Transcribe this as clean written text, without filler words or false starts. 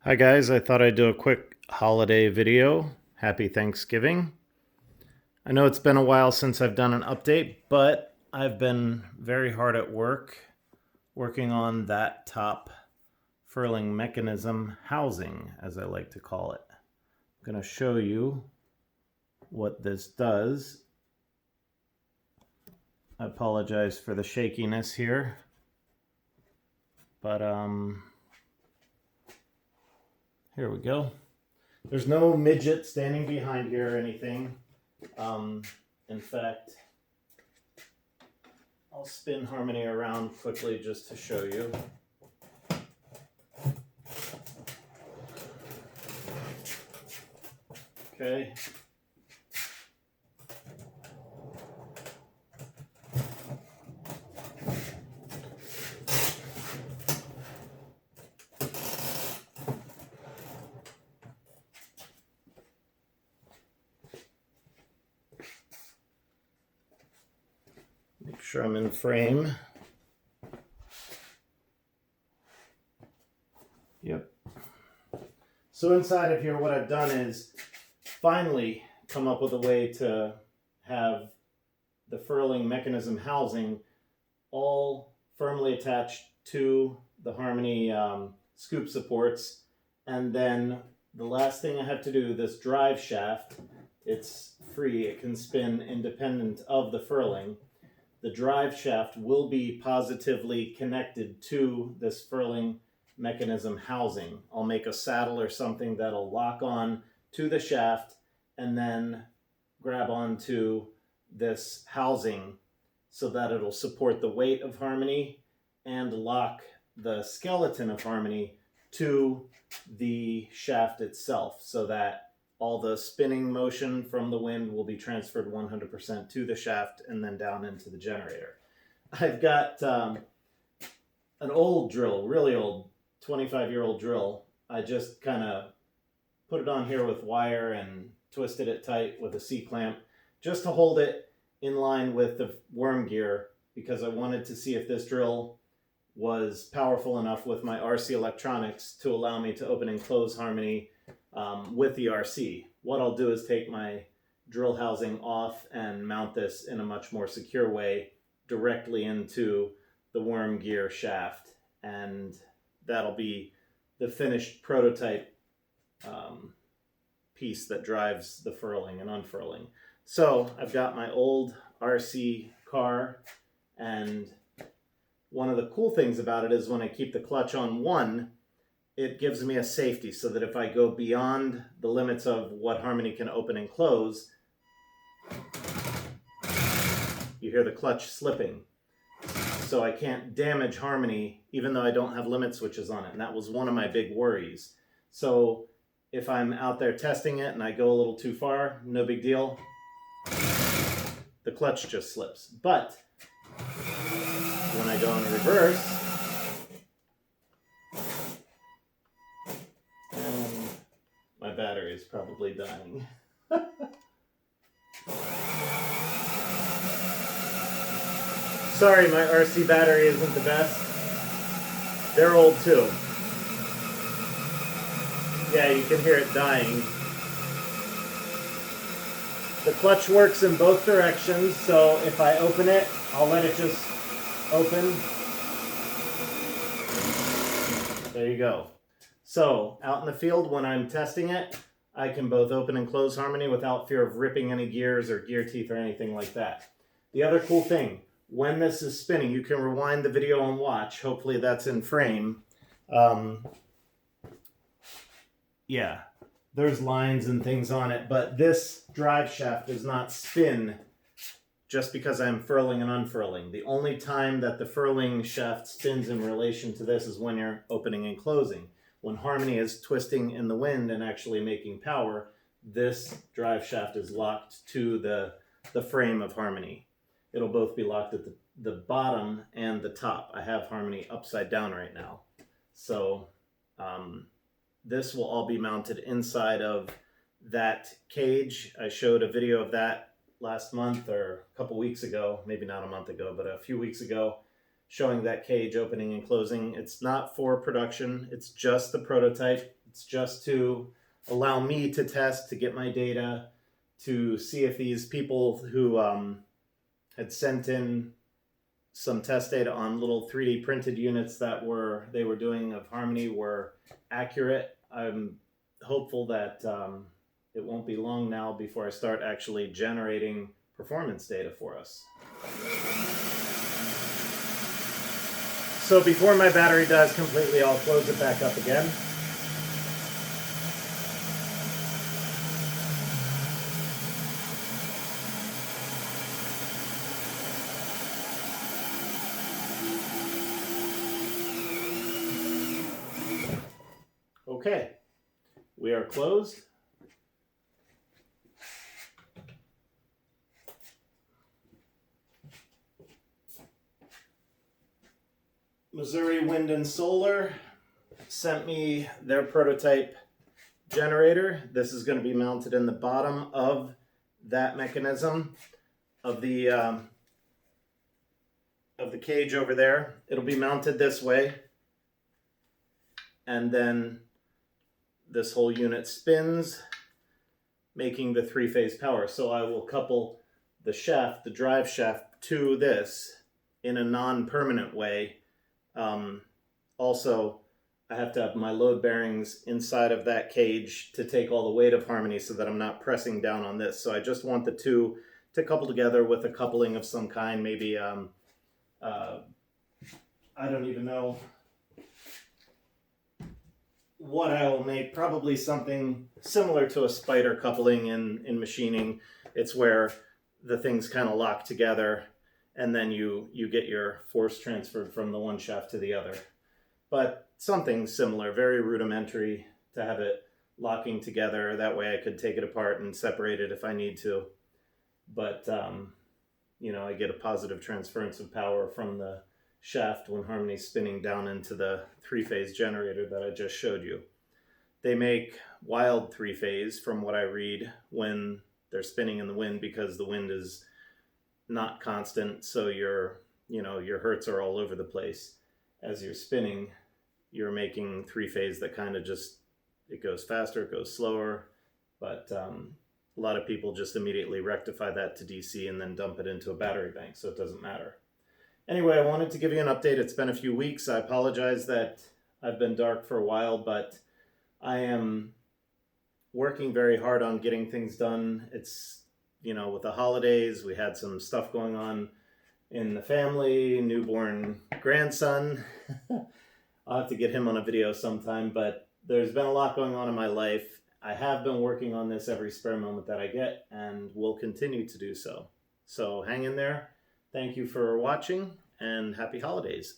Hi guys, I thought I'd do a quick holiday video. Happy Thanksgiving. I know it's been a while since I've done an update, but I've been very hard at work working on that top furling mechanism housing, as I like to call it. I'm going to show you what this does. I apologize for the shakiness here, but here we go. There's no midget standing behind here or anything. In fact, I'll spin Harmony around quickly just to show you. Okay. Make sure I'm in frame. Yep. So inside of here, what I've done is finally come up with a way to have the furling mechanism housing all firmly attached to the Harmony scoop supports. And then the last thing I have to do, this drive shaft, it's free, it can spin independent of the furling. The drive shaft will be positively connected to this furling mechanism housing. I'll make a saddle or something that'll lock on to the shaft and then grab onto this housing so that it'll support the weight of Harmony and lock the skeleton of Harmony to the shaft itself so that all the spinning motion from the wind will be transferred 100% to the shaft and then down into the generator. I've got an old drill, really old, 25-year-old drill. I just kind of put it on here with wire and twisted it tight with a C-clamp just to hold it in line with the worm gear because I wanted to see if this drill was powerful enough with my RC electronics to allow me to open and close Harmony with the RC. What I'll do is take my drill housing off and mount this in a much more secure way directly into the worm gear shaft, and that'll be the finished prototype piece that drives the furling and unfurling. So I've got my old RC car, and one of the cool things about it is when I keep the clutch on one, it gives me a safety so that if I go beyond the limits of what Harmony can open and close, you hear the clutch slipping. So I can't damage Harmony even though I don't have limit switches on it. And that was one of my big worries. So if I'm out there testing it and I go a little too far, no big deal. The clutch just slips. But when I go in reverse, my battery is probably dying. Sorry, my RC battery isn't the best. They're old too. Yeah, you can hear it dying. The clutch works in both directions, so if I open it, I'll let it just open. There you go. So out in the field when I'm testing it, I can both open and close Harmony without fear of ripping any gears or gear teeth or anything like that. The other cool thing, when this is spinning, you can rewind the video and watch. Hopefully that's in frame. Yeah, there's lines and things on it, but this drive shaft does not spin just because I'm furling and unfurling. The only time that the furling shaft spins in relation to this is when you're opening and closing. When Harmony is twisting in the wind and actually making power, this drive shaft is locked to the frame of Harmony. It'll both be locked at the bottom and the top. I have Harmony upside down right now. So this will all be mounted inside of that cage. I showed a video of that last month or a couple weeks ago, maybe not a month ago, but a few weeks ago, showing that cage opening and closing. It's not for production. It's just the prototype. It's just to allow me to test, to get my data, to see if these people who had sent in some test data on little 3D printed units that they were doing of Harmony were accurate. I'm hopeful that it won't be long now before I start actually generating performance data for us. So before my battery dies completely, I'll close it back up again. Okay, we are closed. Missouri Wind and Solar sent me their prototype generator. This is going to be mounted in the bottom of that mechanism of the cage over there. It'll be mounted this way, and then this whole unit spins, making the three-phase power. So I will couple the shaft, the drive shaft, to this in a non-permanent way. Also, I have to have my load bearings inside of that cage to take all the weight of Harmony so that I'm not pressing down on this. So I just want the two to couple together with a coupling of some kind, maybe, I don't even know what I will make. Probably something similar to a spider coupling in machining. It's where the things kind of lock together and then you get your force transferred from the one shaft to the other. But something similar, very rudimentary, to have it locking together. That way I could take it apart and separate it if I need to. But, you know, I get a positive transference of power from the shaft when Harmony's spinning down into the three-phase generator that I just showed you. They make wild three-phase, from what I read, when they're spinning in the wind, because the wind is not constant, so your hertz are all over the place. As you're spinning, you're making three-phase that kind of just, it goes faster, it goes slower, but a lot of people just immediately rectify that to DC and then dump it into a battery bank, so it doesn't matter. Anyway, I wanted to give you an update. It's been a few weeks. I apologize that I've been dark for a while, but I am working very hard on getting things done. It's, you know, with the holidays, we had some stuff going on in the family, newborn grandson. I'll have to get him on a video sometime, but there's been a lot going on in my life. I have been working on this every spare moment that I get, and will continue to do so. So hang in there. Thank you for watching, and happy holidays.